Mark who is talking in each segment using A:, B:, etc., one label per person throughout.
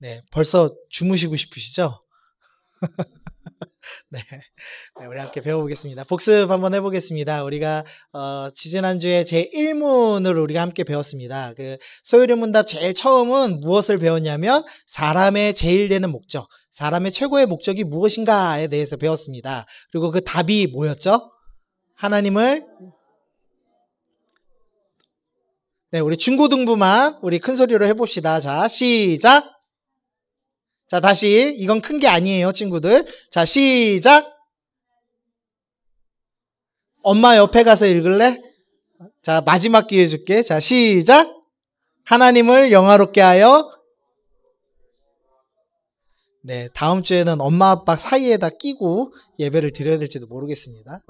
A: 네, 벌써 주무시고 싶으시죠? 네, 네, 우리 함께 배워보겠습니다. 복습 한번 해보겠습니다. 우리가 지지난주에 제1문을 우리가 함께 배웠습니다. 그 소요리 문답 제일 처음은 무엇을 배웠냐면 사람의 제일 되는 목적, 사람의 최고의 목적이 무엇인가에 대해서 배웠습니다. 그리고 그 답이 뭐였죠? 하나님을 네, 우리 중고등부만 우리 큰 소리로 해봅시다. 자, 시작. 자, 다시. 이건 큰 게 아니에요, 친구들. 자, 시작. 엄마 옆에 가서 읽을래? 자, 마지막 기회 줄게. 자, 시작. 하나님을 영화롭게 하여. 네, 다음 주에는 엄마 아빠 사이에다 끼고 예배를 드려야 될지도 모르겠습니다.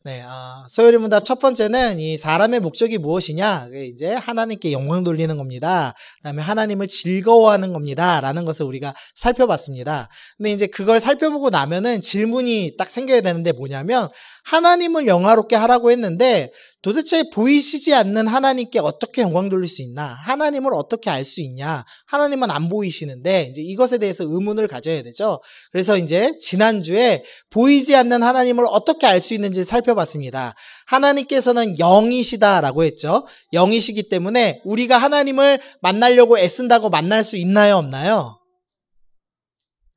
A: 네, 소요리 문답 첫 번째는 이 사람의 목적이 무엇이냐? 이제 하나님께 영광 돌리는 겁니다. 그다음에 하나님을 즐거워하는 겁니다. 라는 것을 우리가 살펴봤습니다. 근데 이제 그걸 살펴보고 나면은 질문이 딱 생겨야 되는데 뭐냐면 하나님을 영화롭게 하라고 했는데 도대체 보이시지 않는 하나님께 어떻게 영광 돌릴 수 있나? 하나님을 어떻게 알 수 있냐? 하나님은 안 보이시는데 이제 이것에 대해서 의문을 가져야 되죠. 그래서 이제 지난주에 보이지 않는 하나님을 어떻게 알 수 있는지 살펴봤습니다. 하나님께서는 영이시다라고 했죠. 영이시기 때문에 우리가 하나님을 만나려고 애쓴다고 만날 수 있나요? 없나요?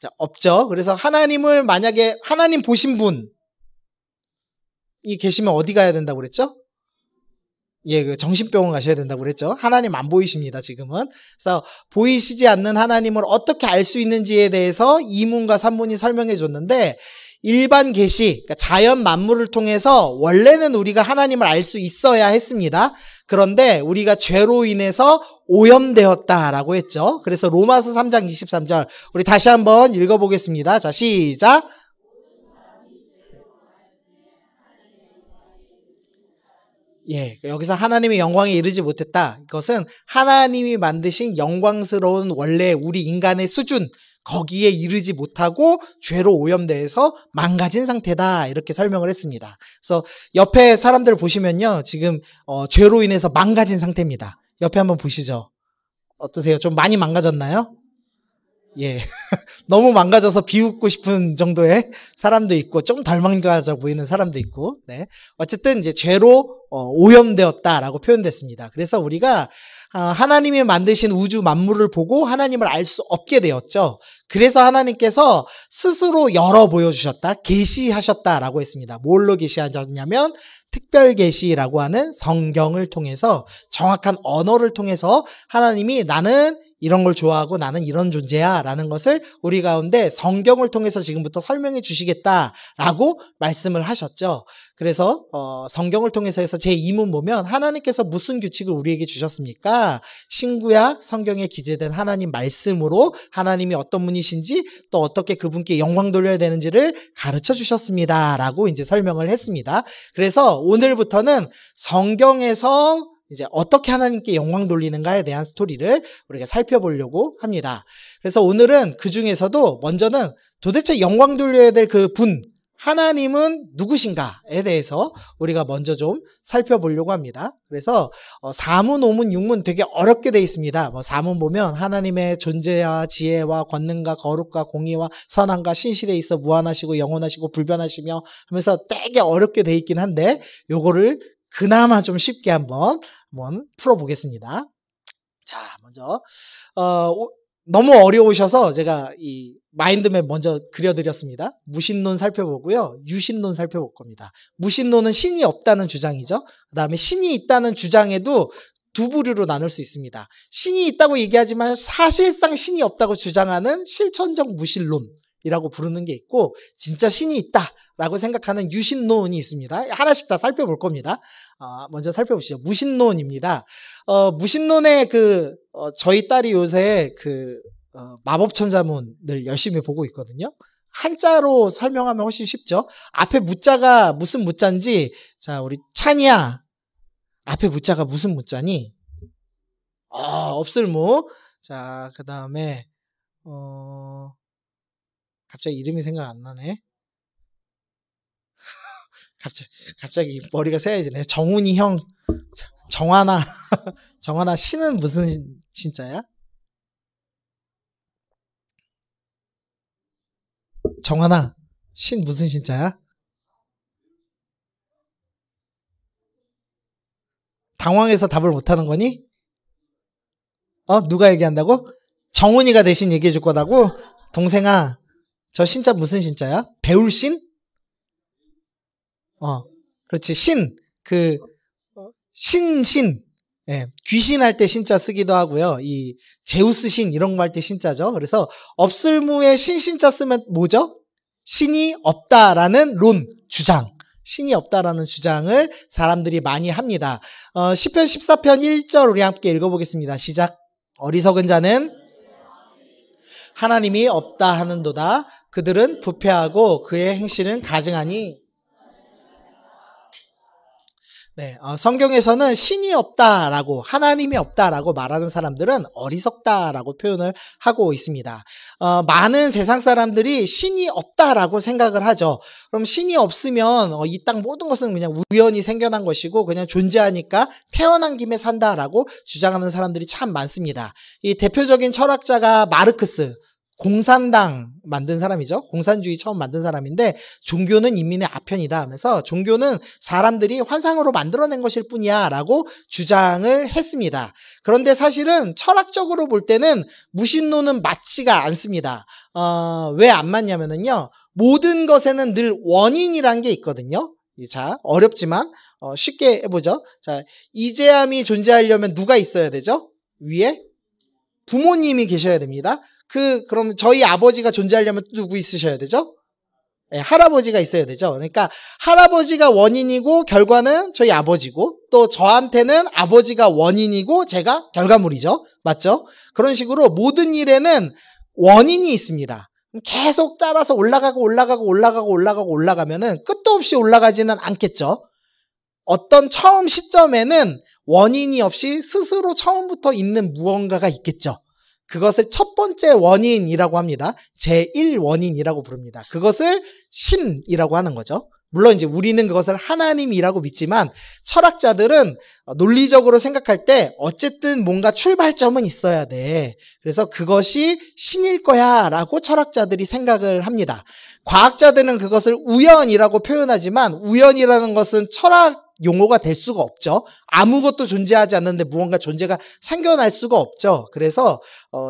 A: 자, 없죠. 그래서 하나님을 만약에 하나님 보신 분이 계시면 어디 가야 된다고 그랬죠? 예, 그 정신병원 가셔야 된다고 그랬죠. 하나님 안 보이십니다, 지금은. 그래서 보이시지 않는 하나님을 어떻게 알 수 있는지에 대해서 2문과 3문이 설명해 줬는데 일반 계시, 그러니까 자연 만물을 통해서 원래는 우리가 하나님을 알 수 있어야 했습니다. 그런데 우리가 죄로 인해서 오염되었다라고 했죠. 그래서 로마서 3장 23절 우리 다시 한번 읽어보겠습니다. 자, 시작. 예, 여기서 하나님의 영광에 이르지 못했다. 이것은 하나님이 만드신 영광스러운 원래 우리 인간의 수준, 거기에 이르지 못하고 죄로 오염돼서 망가진 상태다. 이렇게 설명을 했습니다. 그래서 옆에 사람들 보시면요. 지금 죄로 인해서 망가진 상태입니다. 옆에 한번 보시죠. 어떠세요? 좀 많이 망가졌나요? 예. 너무 망가져서 비웃고 싶은 정도의 사람도 있고, 좀 덜 망가져 보이는 사람도 있고, 네. 어쨌든 이제 죄로 오염되었다라고 표현됐습니다. 그래서 우리가 하나님이 만드신 우주 만물을 보고 하나님을 알 수 없게 되었죠. 그래서 하나님께서 스스로 열어 보여주셨다, 계시하셨다라고 했습니다. 뭘로 계시하셨냐면 특별 계시라고 하는 성경을 통해서 정확한 언어를 통해서 하나님이 나는 이런 걸 좋아하고 나는 이런 존재야 라는 것을 우리 가운데 성경을 통해서 지금부터 설명해 주시겠다라고 말씀을 하셨죠. 그래서 성경을 통해서 해서 제2문 보면 하나님께서 무슨 규칙을 우리에게 주셨습니까? 신구약 성경에 기재된 하나님 말씀으로 하나님이 어떤 분이신지 또 어떻게 그분께 영광 돌려야 되는지를 가르쳐 주셨습니다 라고 이제 설명을 했습니다. 그래서 오늘부터는 성경에서 이제 어떻게 하나님께 영광 돌리는가에 대한 스토리를 우리가 살펴보려고 합니다. 그래서 오늘은 그 중에서도 먼저는 도대체 영광 돌려야 될 그 분, 하나님은 누구신가에 대해서 우리가 먼저 좀 살펴보려고 합니다. 그래서 4문, 5문, 6문 되게 어렵게 돼 있습니다. 4문 보면 하나님의 존재와 지혜와 권능과 거룩과 공의와 선함과 신실에 있어 무한하시고 영원하시고 불변하시며 하면서 되게 어렵게 돼 있긴 한데 요거를 그나마 좀 쉽게 한번 풀어보겠습니다. 자, 먼저 너무 어려우셔서 제가 이 마인드맵 먼저 그려드렸습니다. 무신론 살펴보고요. 유신론 살펴볼 겁니다. 무신론은 신이 없다는 주장이죠. 그 다음에 신이 있다는 주장에도 두 부류로 나눌 수 있습니다. 신이 있다고 얘기하지만 사실상 신이 없다고 주장하는 실천적 무신론이라고 부르는 게 있고 진짜 신이 있다라고 생각하는 유신론이 있습니다. 하나씩 다 살펴볼 겁니다. 먼저 살펴보시죠. 무신론입니다. 무신론의 저희 딸이 요새 마법천자문을 열심히 보고 있거든요. 한자로 설명하면 훨씬 쉽죠. 앞에 무자가 무슨 무자인지, 자, 우리 찬이야. 앞에 무자가 무슨 무자니? 없을 무. 자, 그 다음에, 갑자기 이름이 생각 안 나네. 갑자기 머리가 새야지네. 정훈이 형, 정환아. 정환아, 신은 무슨 신자야? 정환아, 신 무슨 신자야? 당황해서 답을 못하는 거니? 누가 얘기한다고? 정훈이가 대신 얘기해 줄 거다고? 동생아, 저 신자 무슨 신자야? 배울 신? 그렇지. 신. 신. 예, 귀신 할 때 신자 쓰기도 하고요. 이 제우스 신 이런 거 할 때 신자죠. 그래서 없을무에 신자 쓰면 뭐죠? 신이 없다라는 주장. 신이 없다라는 주장을 사람들이 많이 합니다. 시편 14편 1절 우리 함께 읽어보겠습니다. 시작. 어리석은 자는 하나님이 없다 하는도다. 그들은 부패하고 그의 행실은 가증하니. 네, 성경에서는 신이 없다라고, 하나님이 없다라고 말하는 사람들은 어리석다라고 표현을 하고 있습니다. 많은 세상 사람들이 신이 없다라고 생각을 하죠. 그럼 신이 없으면 이 땅 모든 것은 그냥 우연히 생겨난 것이고 그냥 존재하니까 태어난 김에 산다라고 주장하는 사람들이 참 많습니다. 이 대표적인 철학자가 마르크스, 공산당 만든 사람이죠. 공산주의 처음 만든 사람인데 종교는 인민의 아편이다 하면서 종교는 사람들이 환상으로 만들어낸 것일 뿐이야 라고 주장을 했습니다. 그런데 사실은 철학적으로 볼 때는 무신론은 맞지가 않습니다. 왜 안 맞냐면요. 모든 것에는 늘 원인이란 게 있거든요. 자, 어렵지만 쉽게 해보죠. 자, 이재함이 존재하려면 누가 있어야 되죠? 위에? 부모님이 계셔야 됩니다. 그럼 저희 아버지가 존재하려면 누구 있으셔야 되죠? 네, 할아버지가 있어야 되죠. 그러니까 할아버지가 원인이고 결과는 저희 아버지고 또 저한테는 아버지가 원인이고 제가 결과물이죠. 맞죠? 그런 식으로 모든 일에는 원인이 있습니다. 계속 따라서 올라가면은 끝도 없이 올라가지는 않겠죠. 어떤 처음 시점에는 원인이 없이 스스로 처음부터 있는 무언가가 있겠죠. 그것을 첫 번째 원인이라고 합니다. 제1원인이라고 부릅니다. 그것을 신이라고 하는 거죠. 물론 이제 우리는 그것을 하나님이라고 믿지만 철학자들은 논리적으로 생각할 때 어쨌든 뭔가 출발점은 있어야 돼. 그래서 그것이 신일 거야 라고 철학자들이 생각을 합니다. 과학자들은 그것을 우연이라고 표현하지만 우연이라는 것은 철학 용어가 될 수가 없죠. 아무것도 존재하지 않는데 무언가 존재가 생겨날 수가 없죠. 그래서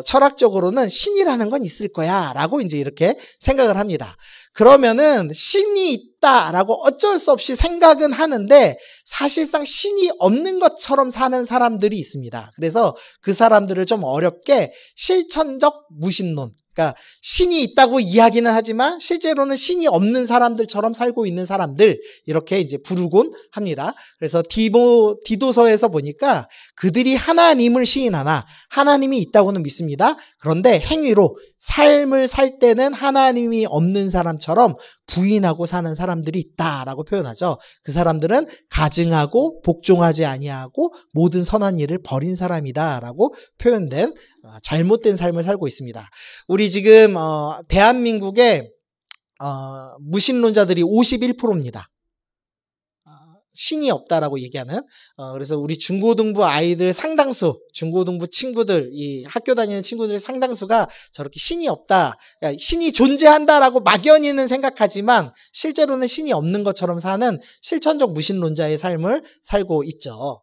A: 철학적으로는 신이라는 건 있을 거야 라고 이제 이렇게 생각을 합니다. 그러면은 신이 있다라고 어쩔 수 없이 생각은 하는데 사실상 신이 없는 것처럼 사는 사람들이 있습니다. 그래서 그 사람들을 좀 어렵게 실천적 무신론, 그러니까 신이 있다고 이야기는 하지만 실제로는 신이 없는 사람들처럼 살고 있는 사람들 이렇게 이제 부르곤 합니다. 그래서 디도서에서 보니까 그들이 하나님을 시인하나 하나님이 있다고는 믿습니다. 그런데 행위로 삶을 살 때는 하나님이 없는 사람처럼 부인하고 사는 사람들이 있다라고 표현하죠. 그 사람들은 가증하고 복종하지 아니하고 모든 선한 일을 버린 사람이다라고 표현된 잘못된 삶을 살고 있습니다. 우리 지금 대한민국의 무신론자들이 51%입니다. 신이 없다라고 얘기하는. 그래서 우리 중고등부 아이들 상당수, 중고등부 친구들, 이 학교 다니는 친구들 상당수가 저렇게 신이 없다, 신이 존재한다라고 막연히는 생각하지만 실제로는 신이 없는 것처럼 사는 실천적 무신론자의 삶을 살고 있죠.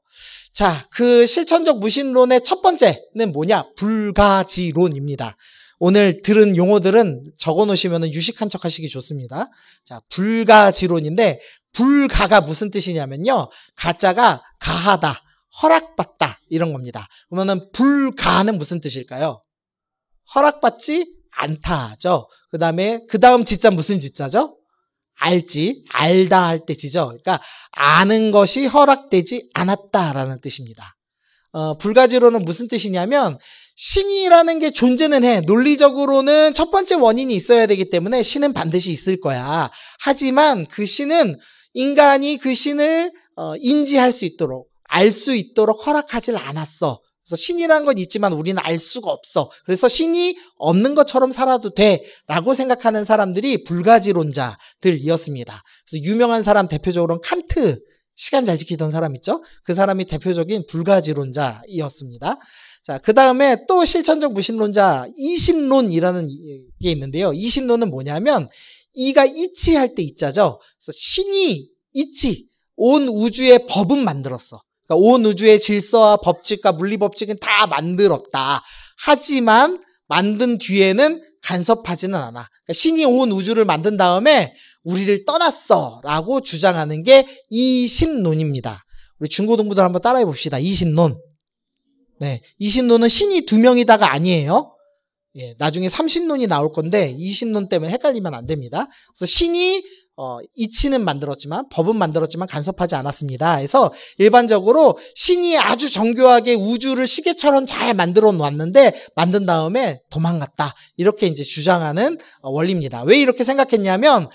A: 자, 그 실천적 무신론의 첫 번째는 뭐냐? 불가지론입니다. 오늘 들은 용어들은 적어 놓으시면 유식한 척 하시기 좋습니다. 자, 불가지론인데 불가가 무슨 뜻이냐면요. 가짜가 가하다, 허락받다 이런 겁니다. 그러면은 불가는 무슨 뜻일까요? 허락받지 않다죠. 그 다음 지자 무슨 지자죠? 알지, 알다 할 때 지죠. 그러니까 아는 것이 허락되지 않았다라는 뜻입니다. 불가지론은 무슨 뜻이냐면 신이라는 게 존재는 해. 논리적으로는 첫 번째 원인이 있어야 되기 때문에 신은 반드시 있을 거야. 하지만 그 신은 인간이 그 신을 인지할 수 있도록, 알 수 있도록 허락하질 않았어. 그래서 신이라는 건 있지만 우리는 알 수가 없어. 그래서 신이 없는 것처럼 살아도 돼 라고 생각하는 사람들이 불가지론자들이었습니다. 그래서 유명한 사람 대표적으로는 칸트, 시간 잘 지키던 사람 있죠? 그 사람이 대표적인 불가지론자이었습니다. 자, 그 다음에 또 실천적 무신론자 이신론이라는 게 있는데요. 이신론은 뭐냐면 이가 이치할 때 이자죠. 그래서 신이 이치, 온 우주의 법은 만들었어. 그러니까 온 우주의 질서와 법칙과 물리법칙은 다 만들었다. 하지만 만든 뒤에는 간섭하지는 않아. 그러니까 신이 온 우주를 만든 다음에 우리를 떠났어 라고 주장하는 게 이신론입니다. 우리 중고등부들 한번 따라해 봅시다. 이신론. 네, 이신론은 신이 두 명이다가 아니에요. 예, 나중에 삼신론이 나올 건데 이신론 때문에 헷갈리면 안 됩니다. 그래서 신이 이치는 만들었지만 법은 만들었지만 간섭하지 않았습니다. 그래서 일반적으로 신이 아주 정교하게 우주를 시계처럼 잘 만들어 놨는데 만든 다음에 도망갔다. 이렇게 이제 주장하는 원리입니다. 왜 이렇게 생각했냐면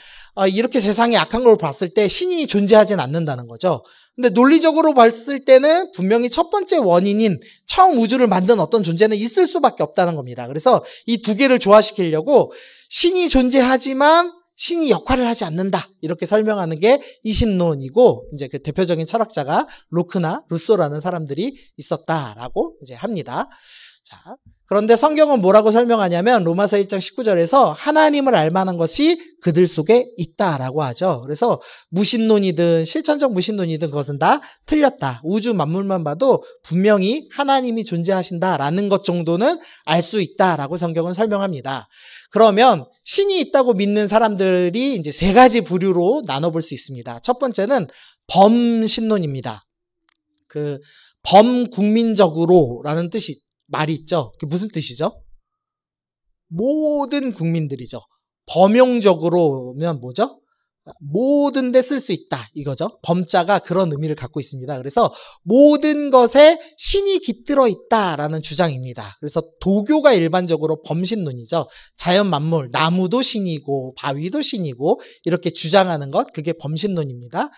A: 이렇게 세상에 악한 걸 봤을 때 신이 존재하진 않는다는 거죠. 근데 논리적으로 봤을 때는 분명히 첫 번째 원인인 처음 우주를 만든 어떤 존재는 있을 수밖에 없다는 겁니다. 그래서 이 두 개를 조화시키려고 신이 존재하지만 신이 역할을 하지 않는다. 이렇게 설명하는 게 이신론이고, 이제 그 대표적인 철학자가 로크나 루소라는 사람들이 있었다라고 이제 합니다. 자, 그런데 성경은 뭐라고 설명하냐면 로마서 1장 19절에서 하나님을 알 만한 것이 그들 속에 있다라고 하죠. 그래서 무신론이든 실천적 무신론이든 그것은 다 틀렸다. 우주 만물만 봐도 분명히 하나님이 존재하신다라는 것 정도는 알 수 있다라고 성경은 설명합니다. 그러면 신이 있다고 믿는 사람들이 이제 세 가지 부류로 나눠볼 수 있습니다. 첫 번째는 범신론입니다. 그 범국민적으로라는 말이 있죠. 그게 무슨 뜻이죠? 모든 국민들이죠. 범용적으로면 뭐죠? 모든 데 쓸 수 있다 이거죠. 범자가 그런 의미를 갖고 있습니다. 그래서 모든 것에 신이 깃들어 있다라는 주장입니다. 그래서 도교가 일반적으로 범신론이죠. 자연 만물, 나무도 신이고 바위도 신이고 이렇게 주장하는 것, 그게 범신론입니다.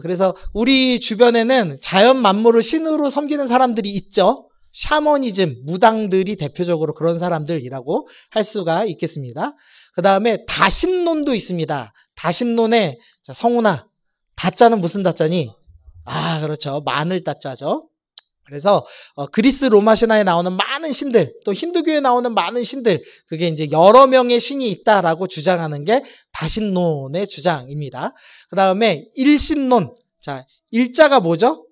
A: 그래서 우리 주변에는 자연 만물을 신으로 섬기는 사람들이 있죠. 샤머니즘, 무당들이 대표적으로 그런 사람들이라고 할 수가 있겠습니다. 그 다음에 다신론도 있습니다. 다신론에, 자, 성훈아, 다자는 무슨 다자니? 아, 그렇죠. 마늘 다자죠. 그래서 그리스 로마 신화에 나오는 많은 신들, 또 힌두교에 나오는 많은 신들, 그게 이제 여러 명의 신이 있다라고 주장하는 게 다신론의 주장입니다. 그 다음에 일신론. 자, 일자가 뭐죠?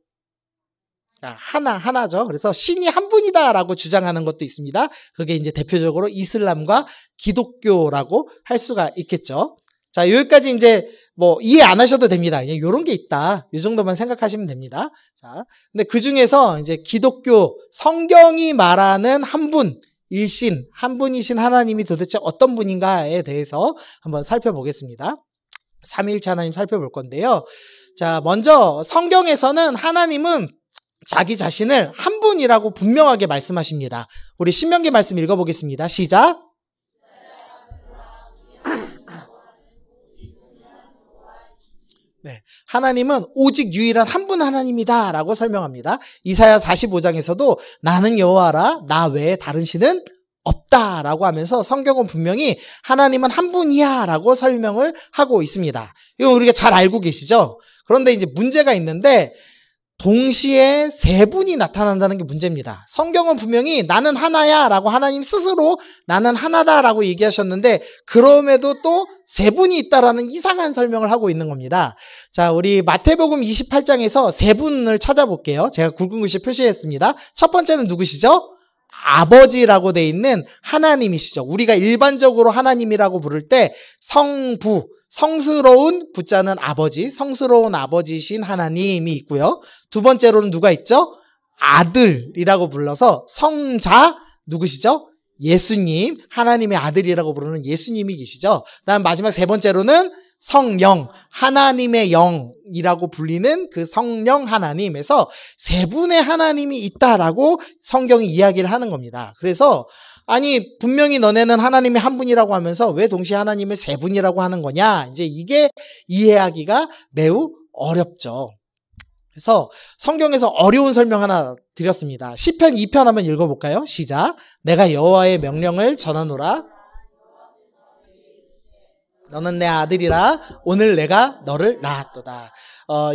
A: 하나죠. 그래서 신이 한 분이다라고 주장하는 것도 있습니다. 그게 이제 대표적으로 이슬람과 기독교라고 할 수가 있겠죠. 자, 여기까지 이제 뭐 이해 안 하셔도 됩니다. 그냥 요런 게 있다. 이 정도만 생각하시면 됩니다. 자, 근데 그 중에서 이제 기독교, 성경이 말하는 한 분, 일신, 한 분이신 하나님이 도대체 어떤 분인가에 대해서 한번 살펴보겠습니다. 삼위일체 하나님 살펴볼 건데요. 자, 먼저 성경에서는 하나님은 자기 자신을 한 분이라고 분명하게 말씀하십니다. 우리 신명기 말씀 읽어보겠습니다. 시작. 네, 하나님은 오직 유일한 한 분 하나님이다 라고 설명합니다. 이사야 45장에서도 나는 여호와라 나 외에 다른 신은 없다라고 하면서 성경은 분명히 하나님은 한 분이야 라고 설명을 하고 있습니다. 이거 우리가 잘 알고 계시죠? 그런데 이제 문제가 있는데 동시에 세 분이 나타난다는 게 문제입니다. 성경은 분명히 나는 하나야 라고 하나님 스스로 나는 하나다 라고 얘기하셨는데 그럼에도 또 세 분이 있다라는 이상한 설명을 하고 있는 겁니다. 자, 우리 마태복음 28장에서 세 분을 찾아볼게요. 제가 굵은 글씨 표시했습니다. 첫 번째는 누구시죠? 아버지라고 돼 있는 하나님이시죠. 우리가 일반적으로 하나님이라고 부를 때 성부, 성스러운 부자는 아버지, 성스러운 아버지신 하나님이 있고요. 두 번째로는 누가 있죠? 아들이라고 불러서 성자, 누구시죠? 예수님, 하나님의 아들이라고 부르는 예수님이 계시죠. 그다음 마지막 세 번째로는 성령, 하나님의 영이라고 불리는 그 성령 하나님에서 세 분의 하나님이 있다라고 성경이 이야기를 하는 겁니다. 그래서 아니 분명히 너네는 하나님이 한 분이라고 하면서 왜 동시에 하나님을 세 분이라고 하는 거냐? 이제 이게 이해하기가 매우 어렵죠. 그래서 성경에서 어려운 설명 하나 드렸습니다. 시편 2편 한번 읽어볼까요? 시작. 내가 여호와의 명령을 전하노라. 너는 내 아들이라 오늘 내가 너를 낳았도다.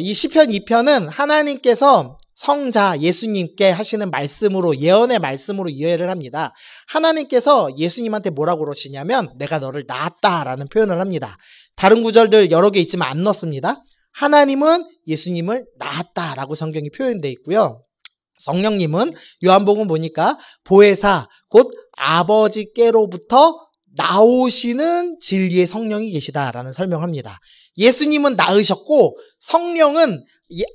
A: 이 시편 2편은 하나님께서 성자 예수님께 하시는 말씀으로, 예언의 말씀으로 이해를 합니다. 하나님께서 예수님한테 뭐라고 그러시냐면 내가 너를 낳았다라는 표현을 합니다. 다른 구절들 여러 개 있지만 안 넣습니다. 하나님은 예수님을 낳았다라고 성경이 표현되어 있고요. 성령님은 요한복음 보니까 보혜사 곧 아버지께로부터 나오시는 진리의 성령이 계시다라는 설명합니다. 예수님은 낳으셨고 성령은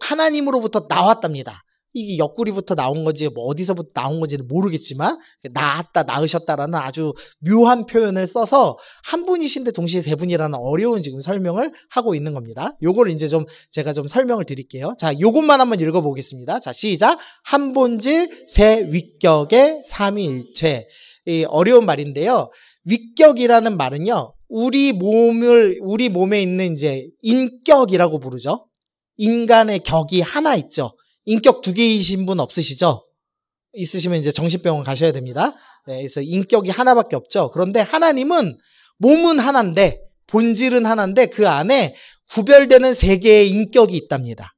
A: 하나님으로부터 나왔답니다. 이게 옆구리부터 나온 건지 뭐 어디서부터 나온 건지는 모르겠지만 낳았다, 낳으셨다라는 아주 묘한 표현을 써서 한 분이신데 동시에 세 분이라는 어려운 지금 설명을 하고 있는 겁니다. 요거를 이제 좀 제가 좀 설명을 드릴게요. 자, 요것만 한번 읽어보겠습니다. 자, 시작. 한 본질 세 위격의 삼위일체. 이 어려운 말인데요. 위격이라는 말은요, 우리 몸에 있는 이제 인격이라고 부르죠. 인간의 격이 하나 있죠. 인격 2개이신 분 없으시죠? 있으시면 이제 정신병원 가셔야 됩니다. 네, 그래서 인격이 하나밖에 없죠. 그런데 하나님은 몸은 하나인데, 본질은 하나인데 그 안에 구별되는 3개의 인격이 있답니다.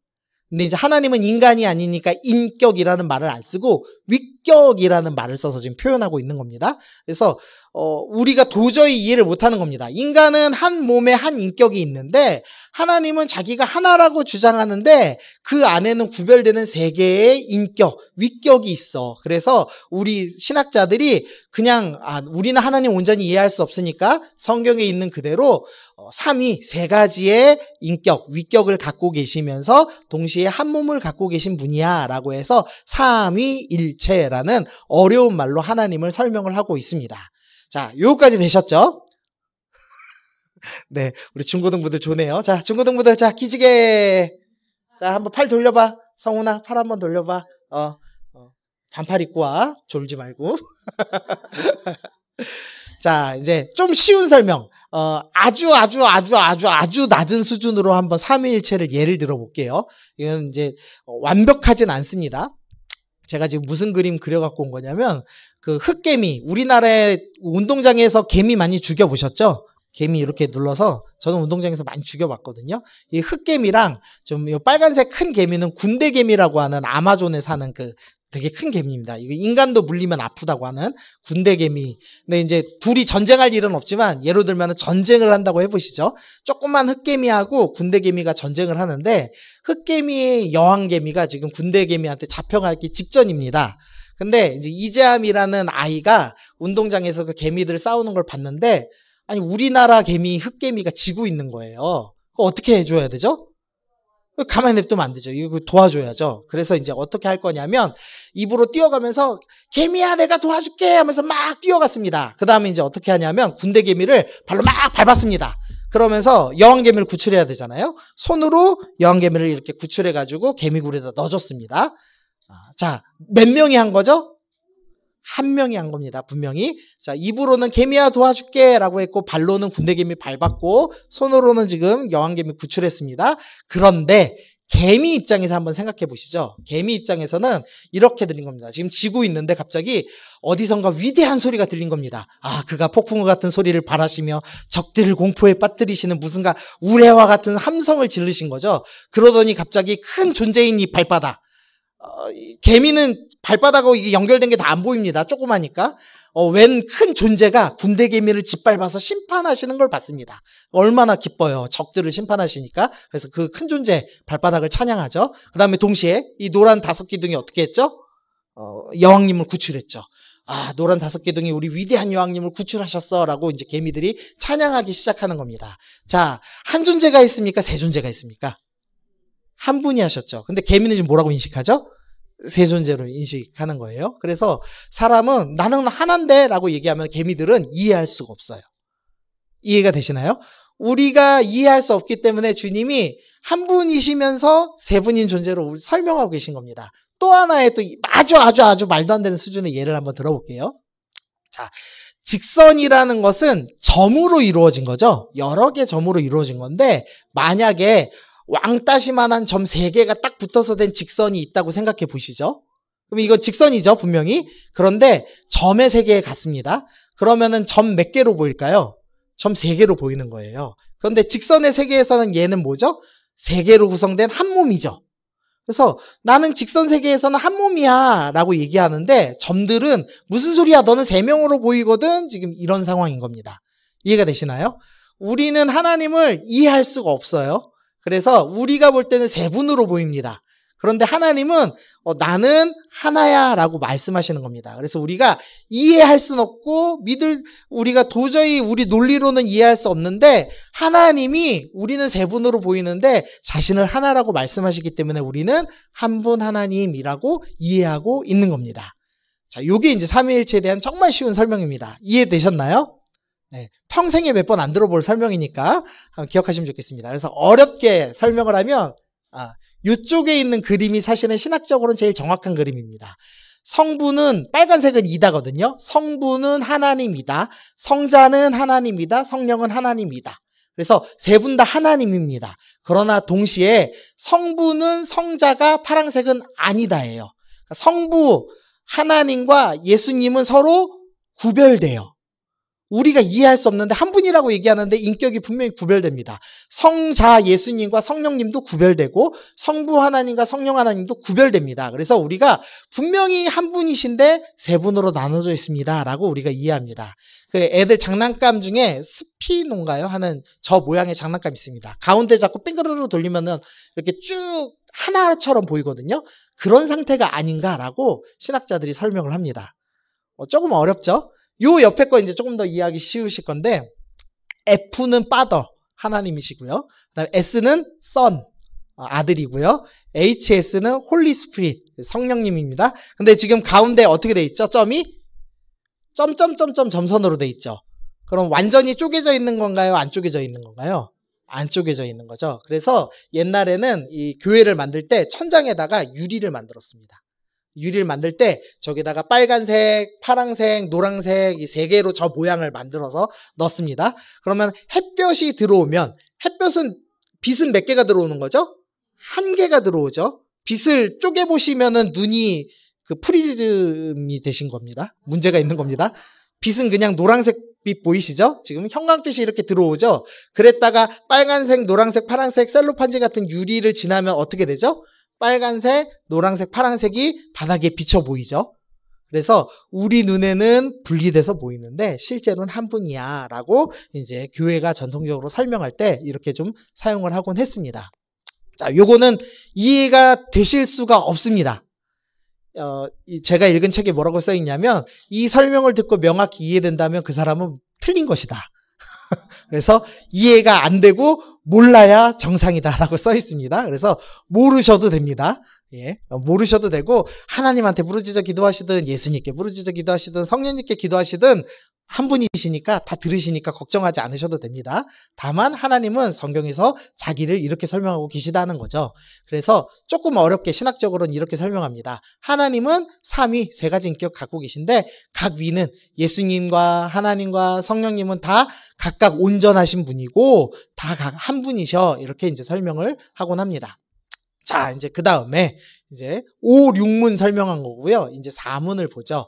A: 근데 이제 하나님은 인간이 아니니까 인격이라는 말을 안 쓰고 위격이라는 말을 써서 지금 표현하고 있는 겁니다. 그래서 우리가 도저히 이해를 못하는 겁니다. 인간은 한 몸에 한 인격이 있는데 하나님은 자기가 하나라고 주장하는데 그 안에는 구별되는 3개의 인격, 위격이 있어. 그래서 우리 신학자들이 그냥 우리는 하나님 온전히 이해할 수 없으니까 성경에 있는 그대로 삼위, 3가지의 인격, 위격을 갖고 계시면서 동시에 한 몸을 갖고 계신 분이야 라고 해서 삼위일체라는 어려운 말로 하나님을 설명을 하고 있습니다. 자, 요거까지 되셨죠? 네, 우리 중고등부들 좋네요. 자, 중고등부들, 자, 기지개. 자, 한번 팔 돌려봐. 성훈아, 팔 한번 돌려봐. 반팔 입고 와. 졸지 말고. 자, 이제 좀 쉬운 설명. 아주 낮은 수준으로 한번 삼위일체를 예를 들어 볼게요. 이건 이제 완벽하진 않습니다. 제가 지금 무슨 그림 그려갖고 온 거냐면, 그 흑개미, 우리나라의 운동장에서 개미 많이 죽여보셨죠? 개미 이렇게 눌러서, 저는 운동장에서 많이 죽여봤거든요. 이 흑개미랑 좀 이 빨간색 큰 개미는 군대개미라고 하는 아마존에 사는 그 되게 큰 개미입니다. 이거 인간도 물리면 아프다고 하는 군대개미. 근데 이제 둘이 전쟁할 일은 없지만 예로 들면 전쟁을 한다고 해보시죠. 조그만 흑개미하고 군대개미가 전쟁을 하는데 흑개미의 여왕개미가 지금 군대개미한테 잡혀가기 직전입니다. 근데 이제 이재함이라는 아이가 운동장에서 그 개미들 싸우는 걸 봤는데 아니 우리나라 개미 흑개미가 지고 있는 거예요. 그거 어떻게 해줘야 되죠? 가만히 냅두면 안 되죠. 이거 도와줘야죠. 그래서 이제 어떻게 할 거냐면 입으로 뛰어가면서 개미야 내가 도와줄게 하면서 막 뛰어갔습니다. 그 다음에 이제 어떻게 하냐면 군대개미를 발로 막 밟았습니다. 그러면서 여왕개미를 구출해야 되잖아요. 손으로 여왕개미를 이렇게 구출해가지고 개미굴에다 넣어줬습니다. 자, 몇 명이 한 거죠? 한 명이 한 겁니다. 분명히. 자, 입으로는 개미야 도와줄게 라고 했고 발로는 군대개미 밟았고 손으로는 지금 여왕개미 구출했습니다. 그런데 개미 입장에서 한번 생각해 보시죠. 개미 입장에서는 이렇게 들린 겁니다. 지금 지고 있는데 갑자기 어디선가 위대한 소리가 들린 겁니다. 그가 폭풍우 같은 소리를 발하시며 적들을 공포에 빠뜨리시는 무슨가 우레와 같은 함성을 지르신 거죠. 그러더니 갑자기 큰 존재인 이 발바닥. 개미는 발바닥하고 이게 연결된 게 다 안 보입니다. 조그마니까. 웬 큰 존재가 군대개미를 짓밟아서 심판하시는 걸 봤습니다. 얼마나 기뻐요. 적들을 심판하시니까. 그래서 그 큰 존재 발바닥을 찬양하죠. 그 다음에 동시에 이 노란 5기둥이 어떻게 했죠? 여왕님을 구출했죠. 노란 5기둥이 우리 위대한 여왕님을 구출하셨어 라고 이제 개미들이 찬양하기 시작하는 겁니다. 자, 한 존재가 있습니까? 세 존재가 있습니까? 한 분이 하셨죠. 근데 개미는 지금 뭐라고 인식하죠? 세 존재로 인식하는 거예요. 그래서 사람은 나는 하나인데 라고 얘기하면 개미들은 이해할 수가 없어요. 이해가 되시나요? 우리가 이해할 수 없기 때문에 주님이 한 분이시면서 세 분인 존재로 설명하고 계신 겁니다. 또 하나의 또 아주 말도 안 되는 수준의 예를 한번 들어볼게요. 자, 직선이라는 것은 점으로 이루어진 거죠. 여러 개 점으로 이루어진 건데 만약에 왕따시만한 점 3개가 딱 붙어서 된 직선이 있다고 생각해 보시죠. 그럼 이거 직선이죠, 분명히. 그런데 점의 세계에 같습니다. 그러면은 점 몇 개로 보일까요? 점 3개로 보이는 거예요. 그런데 직선의 세계에서는 얘는 뭐죠? 3개로 구성된 한 몸이죠. 그래서 나는 직선 세계에서는 한 몸이야 라고 얘기하는데 점들은 무슨 소리야 너는 세 명으로 보이거든 지금 이런 상황인 겁니다. 이해가 되시나요? 우리는 하나님을 이해할 수가 없어요. 그래서 우리가 볼 때는 세 분으로 보입니다. 그런데 하나님은 나는 하나야 라고 말씀하시는 겁니다. 그래서 우리가 이해할 수는 없고 우리가 도저히 우리 논리로는 이해할 수 없는데 하나님이 우리는 세 분으로 보이는데 자신을 하나라고 말씀하시기 때문에 우리는 한 분 하나님이라고 이해하고 있는 겁니다. 자, 요게 이제 삼위일체에 대한 정말 쉬운 설명입니다. 이해되셨나요? 네, 평생에 몇 번 안 들어볼 설명이니까 기억하시면 좋겠습니다. 그래서 어렵게 설명을 하면 이쪽에 있는 그림이 사실은 신학적으로는 제일 정확한 그림입니다. 성부는 빨간색은 이다거든요. 성부는 하나님이다. 성자는 하나님이다. 성령은 하나님이다. 그래서 세 분 다 하나님입니다. 그러나 동시에 성부는 성자가 파란색은 아니다예요. 그러니까 성부 하나님과 예수님은 서로 구별돼요. 우리가 이해할 수 없는데 한 분이라고 얘기하는데 인격이 분명히 구별됩니다. 성자 예수님과 성령님도 구별되고 성부 하나님과 성령 하나님도 구별됩니다. 그래서 우리가 분명히 한 분이신데 세 분으로 나눠져 있습니다 라고 우리가 이해합니다. 그 애들 장난감 중에 스피노인가요? 하는 저 모양의 장난감 있습니다. 가운데 잡고 빙그르르 돌리면은 이렇게 쭉 하나처럼 보이거든요. 그런 상태가 아닌가라고 신학자들이 설명을 합니다. 조금 어렵죠? 요 옆에 거 이제 조금 더 이해하기 쉬우실 건데 F는 Father 하나님이시고요. 그다음에 S는 Son 아들이고요. HS는 Holy Spirit 성령님입니다. 근데 지금 가운데 어떻게 돼 있죠? 점이 점점점점 점선으로 돼 있죠. 그럼 완전히 쪼개져 있는 건가요? 안 쪼개져 있는 건가요? 안 쪼개져 있는 거죠. 그래서 옛날에는 이 교회를 만들 때 천장에다가 유리를 만들었습니다. 유리를 만들 때 저기다가 빨간색, 파란색, 노란색 이 세 개로 저 모양을 만들어서 넣습니다. 그러면 햇볕이 들어오면 빛은 몇 개가 들어오는 거죠? 한 개가 들어오죠. 빛을 쪼개보시면은 눈이 그 프리즘이 되신 겁니다. 문제가 있는 겁니다. 빛은 그냥 노란색 빛 보이시죠? 지금 형광빛이 이렇게 들어오죠? 그랬다가 빨간색, 노란색, 파란색 셀로판지 같은 유리를 지나면 어떻게 되죠? 빨간색, 노란색, 파란색이 바닥에 비쳐 보이죠? 그래서 우리 눈에는 분리돼서 보이는데 실제로는 한 분이야 라고 이제 교회가 전통적으로 설명할 때 이렇게 좀 사용을 하곤 했습니다. 자, 요거는 이해가 되실 수가 없습니다. 제가 읽은 책에 뭐라고 써있냐면 이 설명을 듣고 명확히 이해된다면 그 사람은 틀린 것이다. 그래서 이해가 안 되고 몰라야 정상이다라고 써 있습니다. 그래서 모르셔도 됩니다. 예, 모르셔도 되고 하나님한테 부르짖어 기도하시든 예수님께 부르짖어 기도하시든 성령님께 기도하시든 한 분이시니까 다 들으시니까 걱정하지 않으셔도 됩니다. 다만 하나님은 성경에서 자기를 이렇게 설명하고 계시다는 거죠. 그래서 조금 어렵게 신학적으로는 이렇게 설명합니다. 하나님은 삼위 세 가지 인격 갖고 계신데 각 위는 예수님과 하나님과 성령님은 다 각각 온전하신 분이고 다 각 한 분이셔 이렇게 이제 설명을 하곤 합니다. 자, 이제 그 다음에 이제 5, 6문 설명한 거고요. 이제 4문을 보죠.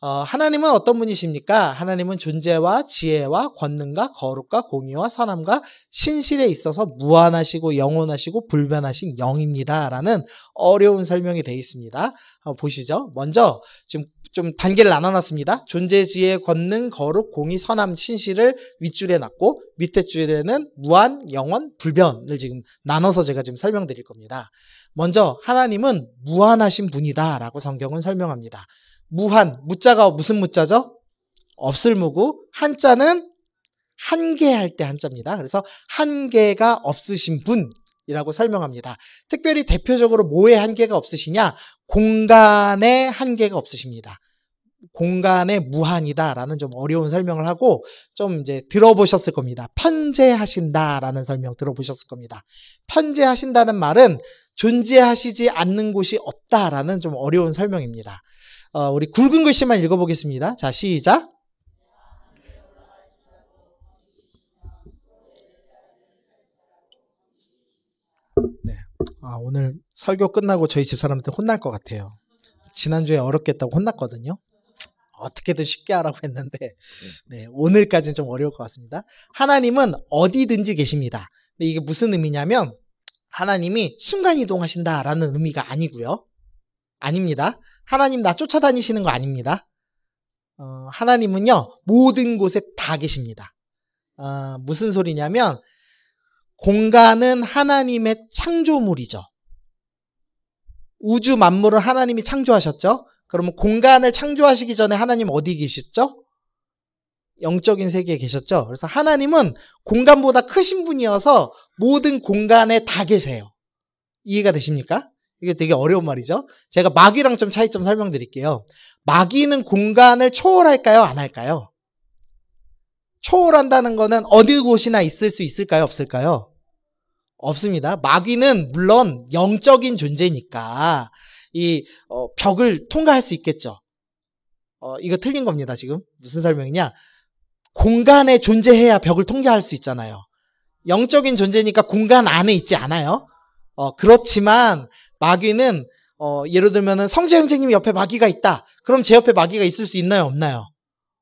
A: 하나님은 어떤 분이십니까? 하나님은 존재와 지혜와 권능과 거룩과 공의와 선함과 신실에 있어서 무한하시고 영원하시고 불변하신 영입니다. 라는 어려운 설명이 되어 있습니다. 보시죠. 먼저 지금 좀 단계를 나눠놨습니다. 존재, 지혜, 권능, 거룩, 공의, 선함, 신실을 윗줄에 놨고 밑에 줄에는 무한, 영원, 불변을 지금 나눠서 제가 지금 설명드릴 겁니다. 먼저 하나님은 무한하신 분이다 라고 성경은 설명합니다. 무한, 무자가 무슨 무자죠? 없을 무고, 한자는 한계할 때 한자입니다. 그래서 한계가 없으신 분이라고 설명합니다. 특별히 대표적으로 뭐에 한계가 없으시냐? 공간에 한계가 없으십니다. 공간에 무한이다라는 좀 어려운 설명을 하고 좀 이제 들어보셨을 겁니다. 편재하신다라는 설명 들어보셨을 겁니다. 편재하신다는 말은 존재하시지 않는 곳이 없다라는 좀 어려운 설명입니다. 우리 굵은 글씨만 읽어보겠습니다. 자, 시작. 네. 오늘 설교 끝나고 저희 집사람한테 혼날 것 같아요. 지난주에 어렵게 했다고 혼났거든요. 어떻게든 쉽게 하라고 했는데, 네, 오늘까지는 좀 어려울 것 같습니다. 하나님은 어디든지 계십니다. 근데 이게 무슨 의미냐면, 하나님이 순간이동하신다라는 의미가 아니고요. 아닙니다. 하나님 나 쫓아다니시는 거 아닙니다. 하나님은요, 모든 곳에 다 계십니다. 무슨 소리냐면, 공간은 하나님의 창조물이죠. 우주 만물을 하나님이 창조하셨죠? 그러면 공간을 창조하시기 전에 하나님 어디 계셨죠? 영적인 세계에 계셨죠? 그래서 하나님은 공간보다 크신 분이어서 모든 공간에 다 계세요. 이해가 되십니까? 이게 되게 어려운 말이죠. 제가 마귀랑 좀 차이점 설명드릴게요. 마귀는 공간을 초월할까요? 안 할까요? 초월한다는 거는 어느 곳이나 있을 수 있을까요? 없을까요? 없습니다. 마귀는 물론 영적인 존재니까 이 벽을 통과할 수 있겠죠. 이거 틀린 겁니다. 지금 무슨 설명이냐? 공간에 존재해야 벽을 통과할 수 있잖아요. 영적인 존재니까 공간 안에 있지 않아요. 그렇지만 마귀는 예를 들면은 성재 형제님 옆에 마귀가 있다. 그럼 제 옆에 마귀가 있을 수 있나요? 없나요?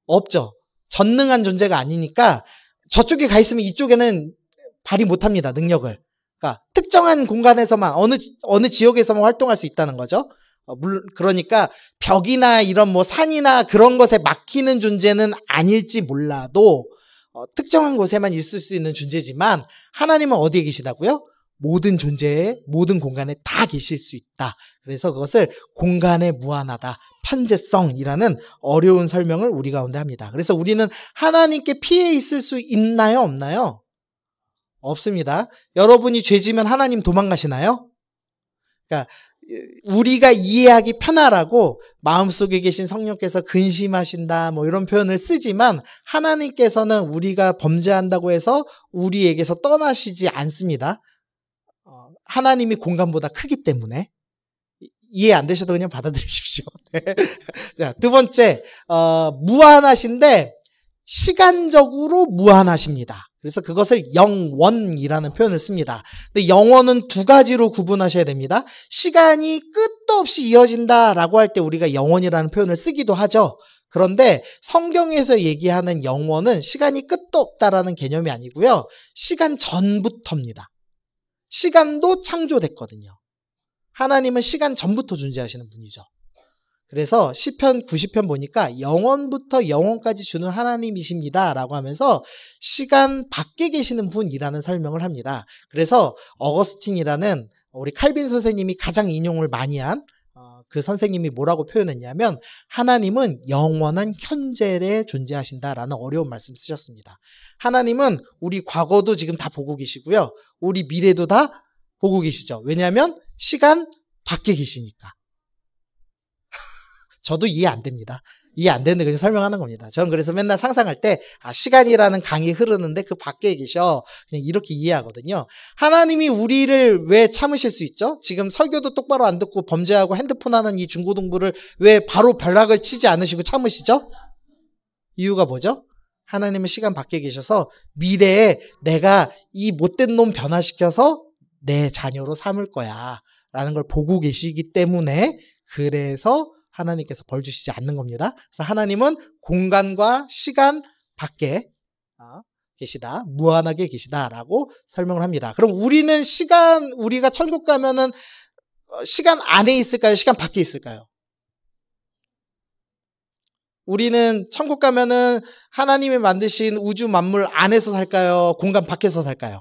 A: 없죠. 전능한 존재가 아니니까 저쪽에 가 있으면 이쪽에는 발휘 못합니다. 능력을. 그러니까 특정한 공간에서만 어느 지역에서만 활동할 수 있다는 거죠. 그러니까 벽이나 이런 뭐 산이나 그런 것에 막히는 존재는 아닐지 몰라도 특정한 곳에만 있을 수 있는 존재지만 하나님은 어디에 계시다고요? 모든 존재에 모든 공간에 다 계실 수 있다. 그래서 그것을 공간에 무한하다, 편재성이라는 어려운 설명을 우리 가운데 합니다. 그래서 우리는 하나님께 피해 있을 수 있나요? 없나요? 없습니다. 여러분이 죄지면 하나님 도망가시나요? 그러니까 우리가 이해하기 편하라고 마음속에 계신 성령께서 근심하신다 뭐 이런 표현을 쓰지만 하나님께서는 우리가 범죄한다고 해서 우리에게서 떠나시지 않습니다. 하나님이 공간보다 크기 때문에 이해 안 되셔도 그냥 받아들이십시오. 네. 자, 두 번째, 무한하신데 시간적으로 무한하십니다. 그래서 그것을 영원이라는 표현을 씁니다. 근데 영원은 두 가지로 구분하셔야 됩니다. 시간이 끝도 없이 이어진다라고 할 때 우리가 영원이라는 표현을 쓰기도 하죠. 그런데 성경에서 얘기하는 영원은 시간이 끝도 없다라는 개념이 아니고요. 시간 전부터입니다. 시간도 창조됐거든요. 하나님은 시간 전부터 존재하시는 분이죠. 그래서 시편 90편 보니까 영원부터 영원까지 주는 하나님이십니다 라고 하면서 시간 밖에 계시는 분이라는 설명을 합니다. 그래서 어거스틴이라는 우리 칼빈 선생님이 가장 인용을 많이 한 그 선생님이 뭐라고 표현했냐면 하나님은 영원한 현재에 존재하신다라는 어려운 말씀 쓰셨습니다. 하나님은 우리 과거도 지금 다 보고 계시고요. 우리 미래도 다 보고 계시죠. 왜냐하면 시간 밖에 계시니까. 저도 이해 안 됩니다. 이해 안 되는데 그냥 설명하는 겁니다. 저는 그래서 맨날 상상할 때 시간이라는 강이 흐르는데 그 밖에 계셔. 그냥 이렇게 이해하거든요. 하나님이 우리를 왜 참으실 수 있죠? 지금 설교도 똑바로 안 듣고 범죄하고 핸드폰 하는 이 중고등부를 왜 바로 벼락을 치지 않으시고 참으시죠? 이유가 뭐죠? 하나님은 시간 밖에 계셔서 미래에 내가 이 못된 놈 변화시켜서 내 자녀로 삼을 거야 라는 걸 보고 계시기 때문에 그래서 하나님께서 벌 주시지 않는 겁니다. 그래서 하나님은 공간과 시간 밖에 계시다, 무한하게 계시다라고 설명을 합니다. 그럼 우리가 천국 가면은 시간 안에 있을까요? 시간 밖에 있을까요? 우리는 천국 가면은 하나님이 만드신 우주 만물 안에서 살까요? 공간 밖에서 살까요?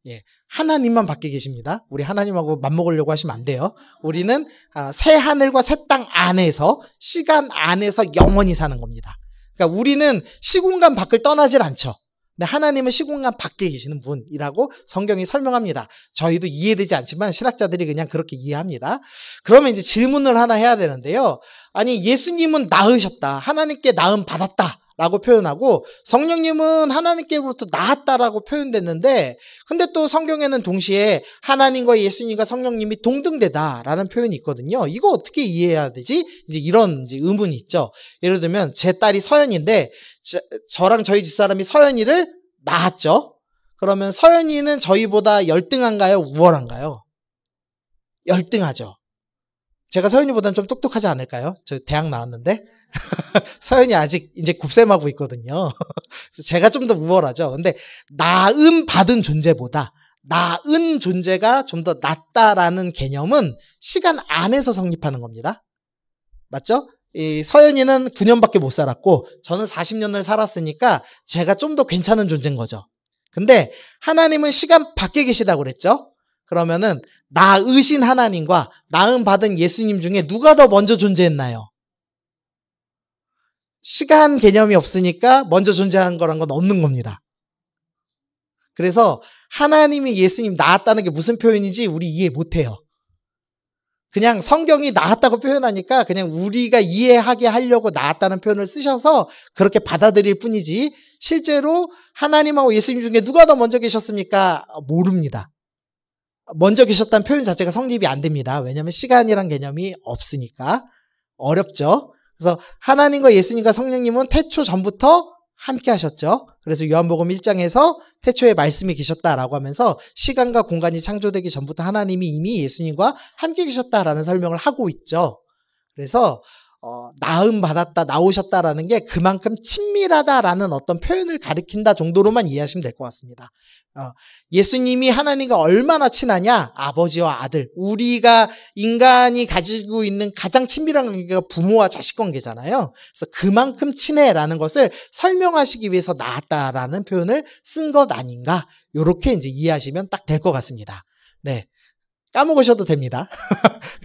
A: 예, 하나님만 밖에 계십니다. 우리 하나님하고 맞먹으려고 하시면 안 돼요. 우리는 새 하늘과 새 땅 안에서 시간 안에서 영원히 사는 겁니다. 그러니까 우리는 시공간 밖을 떠나질 않죠. 근데 하나님은 시공간 밖에 계시는 분이라고 성경이 설명합니다. 저희도 이해되지 않지만 신학자들이 그냥 그렇게 이해합니다. 그러면 이제 질문을 하나 해야 되는데요. 아니 예수님은 낳으셨다. 하나님께 낳음 받았다. 라고 표현하고 성령님은 하나님께로부터 나았다라고 표현됐는데 근데 또 성경에는 동시에 하나님과 예수님과 성령님이 동등되다라는 표현이 있거든요. 이거 어떻게 이해해야 되지? 이제 이런 의문이 있죠. 예를 들면 제 딸이 서연인데 저랑 저희 집사람이 서연이를 낳았죠. 그러면 서연이는 저희보다 열등한가요? 우월한가요? 열등하죠. 제가 서연이보다는 좀 똑똑하지 않을까요? 저 대학 나왔는데 서연이 아직 이제 곱셈하고 있거든요. 그래서 제가 좀 더 우월하죠. 근데 낳음 받은 존재보다 나은 존재가 좀 더 낫다라는 개념은 시간 안에서 성립하는 겁니다. 맞죠? 이 서연이는 9년밖에 못 살았고 저는 40년을 살았으니까 제가 좀 더 괜찮은 존재인 거죠. 근데 하나님은 시간 밖에 계시다고 그랬죠? 그러면은 나으신 하나님과 나음 받은 예수님 중에 누가 더 먼저 존재했나요? 시간 개념이 없으니까 먼저 존재한 거란 건 없는 겁니다. 그래서 하나님이 예수님 낳았다는 게 무슨 표현인지 우리 이해 못해요. 그냥 성경이 낳았다고 표현하니까 그냥 우리가 이해하게 하려고 낳았다는 표현을 쓰셔서 그렇게 받아들일 뿐이지 실제로 하나님하고 예수님 중에 누가 더 먼저 계셨습니까? 모릅니다. 먼저 계셨다는 표현 자체가 성립이 안 됩니다. 왜냐하면 시간이란 개념이 없으니까 어렵죠. 그래서 하나님과 예수님과 성령님은 태초 전부터 함께 하셨죠. 그래서 요한복음 1장에서 태초에 말씀이 계셨다라고 하면서 시간과 공간이 창조되기 전부터 하나님이 이미 예수님과 함께 계셨다라는 설명을 하고 있죠. 그래서 나음 받았다, 나오셨다라는 게 그만큼 친밀하다라는 어떤 표현을 가리킨다 정도로만 이해하시면 될 것 같습니다. 예수님이 하나님과 얼마나 친하냐? 아버지와 아들. 우리가 인간이 가지고 있는 가장 친밀한 관계가 부모와 자식 관계잖아요. 그래서 그만큼 친해라는 것을 설명하시기 위해서 나았다라는 표현을 쓴 것 아닌가? 이렇게 이제 이해하시면 딱 될 것 같습니다. 네. 까먹으셔도 됩니다.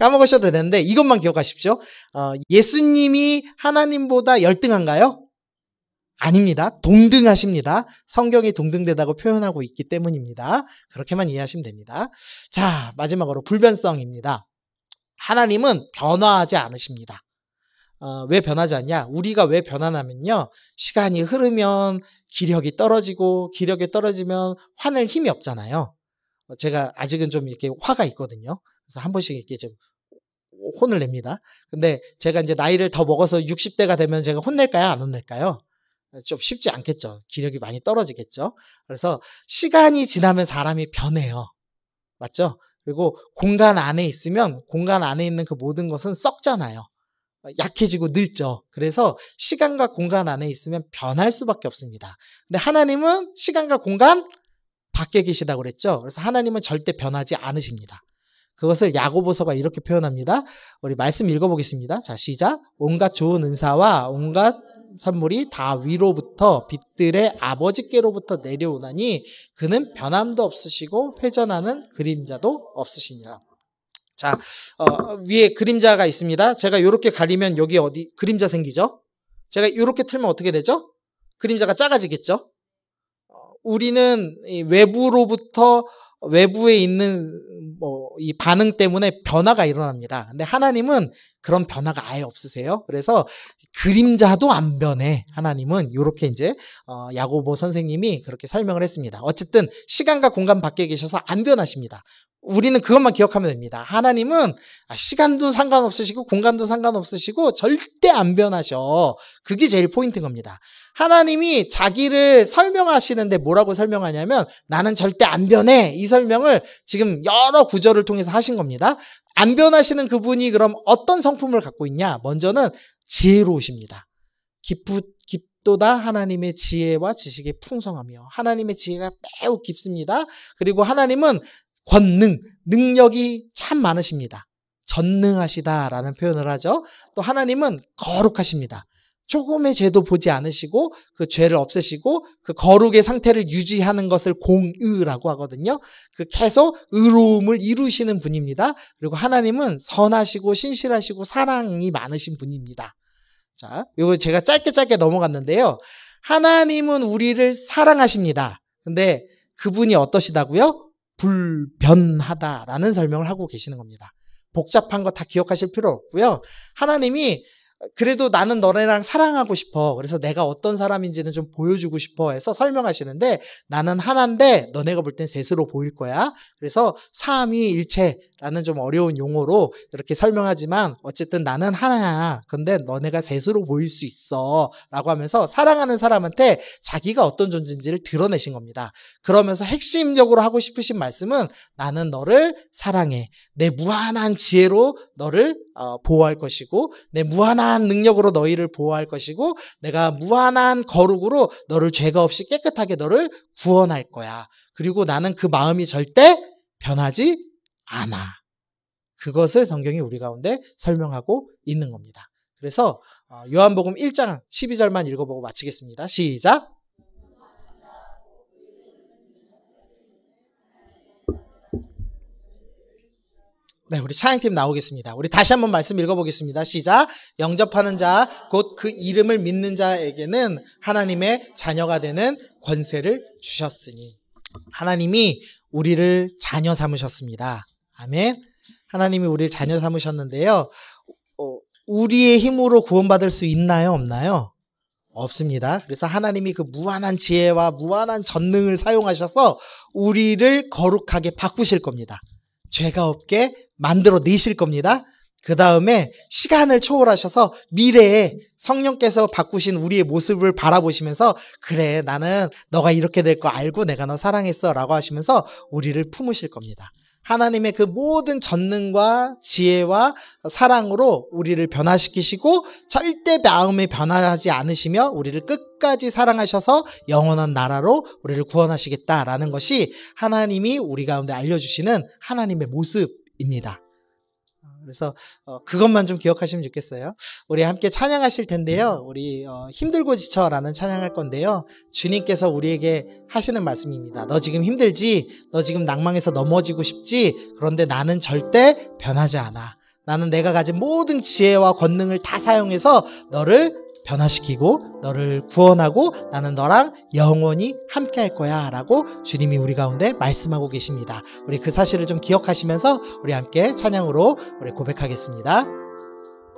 A: 까먹으셔도 되는데 이것만 기억하십시오. 예수님이 하나님보다 열등한가요? 아닙니다. 동등하십니다. 성경이 동등되다고 표현하고 있기 때문입니다. 그렇게만 이해하시면 됩니다. 자, 마지막으로 불변성입니다. 하나님은 변화하지 않으십니다. 왜 변하지 않냐? 우리가 왜 변하냐면요. 시간이 흐르면 기력이 떨어지고 기력이 떨어지면 화낼 힘이 없잖아요. 제가 아직은 좀 이렇게 화가 있거든요. 그래서 한 번씩 이렇게 좀 혼을 냅니다. 근데 제가 이제 나이를 더 먹어서 60대가 되면 제가 혼낼까요? 안 혼낼까요? 좀 쉽지 않겠죠. 기력이 많이 떨어지겠죠. 그래서 시간이 지나면 사람이 변해요. 맞죠? 그리고 공간 안에 있으면 공간 안에 있는 그 모든 것은 썩잖아요. 약해지고 늙죠. 그래서 시간과 공간 안에 있으면 변할 수밖에 없습니다. 근데 하나님은 시간과 공간 밖에 계시다고 그랬죠. 그래서 하나님은 절대 변하지 않으십니다. 그것을 야고보서가 이렇게 표현합니다. 우리 말씀 읽어보겠습니다. 자, 시작. 온갖 좋은 은사와 온갖 선물이 다 위로부터 빛들의 아버지께로부터 내려오나니 그는 변함도 없으시고 회전하는 그림자도 없으시니라. 자, 위에 그림자가 있습니다. 제가 이렇게 가리면 여기 어디 그림자 생기죠? 제가 이렇게 틀면 어떻게 되죠? 그림자가 작아지겠죠? 우리는 외부로부터 외부에 있는 이 반응 때문에 변화가 일어납니다. 근데 하나님은 그런 변화가 아예 없으세요. 그래서 그림자도 안 변해. 하나님은 이렇게 이제 야고보 선생님이 그렇게 설명을 했습니다. 어쨌든 시간과 공간 밖에 계셔서 안 변하십니다. 우리는 그것만 기억하면 됩니다. 하나님은 시간도 상관없으시고 공간도 상관없으시고 절대 안 변하셔. 그게 제일 포인트인 겁니다. 하나님이 자기를 설명하시는데 뭐라고 설명하냐면 나는 절대 안 변해. 이 설명을 지금 여러 구절을 통해서 하신 겁니다. 안 변하시는 그분이 그럼 어떤 성품을 갖고 있냐? 먼저는 지혜로우십니다. 깊도다 하나님의 지혜와 지식의 풍성하며 하나님의 지혜가 매우 깊습니다. 그리고 하나님은 권능, 능력이 참 많으십니다. 전능하시다라는 표현을 하죠. 또 하나님은 거룩하십니다. 조금의 죄도 보지 않으시고 그 죄를 없애시고 그 거룩의 상태를 유지하는 것을 공의라고 하거든요. 그 계속 의로움을 이루시는 분입니다. 그리고 하나님은 선하시고 신실하시고 사랑이 많으신 분입니다. 자, 이거 제가 짧게 넘어갔는데요. 하나님은 우리를 사랑하십니다. 근데 그분이 어떠시다고요? 불변하다라는 설명을 하고 계시는 겁니다. 복잡한 거 다 기억하실 필요 없고요. 하나님이 그래도 나는 너네랑 사랑하고 싶어. 그래서 내가 어떤 사람인지는 좀 보여주고 싶어 해서 설명하시는데 나는 하나인데 너네가 볼 땐 셋으로 보일 거야. 그래서 삼위일체라는 좀 어려운 용어로 이렇게 설명하지만 어쨌든 나는 하나야. 근데 너네가 셋으로 보일 수 있어. 라고 하면서 사랑하는 사람한테 자기가 어떤 존재인지를 드러내신 겁니다. 그러면서 핵심적으로 하고 싶으신 말씀은 나는 너를 사랑해. 내 무한한 지혜로 너를 보호할 것이고 내 무한한 무한한 능력으로 너희를 보호할 것이고 내가 무한한 거룩으로 너를 죄가 없이 깨끗하게 너를 구원할 거야. 그리고 나는 그 마음이 절대 변하지 않아. 그것을 성경이 우리 가운데 설명하고 있는 겁니다. 그래서 요한복음 1장 12절만 읽어보고 마치겠습니다. 시작. 네, 우리 찬양팀 나오겠습니다. 우리 다시 한번 말씀 읽어보겠습니다. 시작. 영접하는 자, 곧 그 이름을 믿는 자에게는 하나님의 자녀가 되는 권세를 주셨으니. 하나님이 우리를 자녀 삼으셨습니다. 아멘. 하나님이 우리를 자녀 삼으셨는데요. 우리의 힘으로 구원받을 수 있나요? 없나요? 없습니다. 그래서 하나님이 그 무한한 지혜와 무한한 전능을 사용하셔서 우리를 거룩하게 바꾸실 겁니다. 죄가 없게 만들어 내실 겁니다. 그 다음에 시간을 초월하셔서 미래에 성령께서 바꾸신 우리의 모습을 바라보시면서 그래 나는 너가 이렇게 될 거 알고 내가 너 사랑했어 라고 하시면서 우리를 품으실 겁니다. 하나님의 그 모든 전능과 지혜와 사랑으로 우리를 변화시키시고 절대 마음이 변화하지 않으시며 우리를 끝까지 사랑하셔서 영원한 나라로 우리를 구원하시겠다라는 것이 하나님이 우리 가운데 알려주시는 하나님의 모습입니다. 그래서 그것만 좀 기억하시면 좋겠어요. 우리 함께 찬양하실 텐데요. 우리 힘들고 지쳐라는 찬양할 건데요. 주님께서 우리에게 하시는 말씀입니다. 너 지금 힘들지? 너 지금 낭망해서 넘어지고 싶지? 그런데 나는 절대 변하지 않아. 나는 내가 가진 모든 지혜와 권능을 다 사용해서 너를 변화시키고 너를 구원하고 나는 너랑 영원히 함께 할 거야 라고 주님이 우리 가운데 말씀하고 계십니다. 우리 그 사실을 좀 기억하시면서 우리 함께 찬양으로 우리 고백하겠습니다.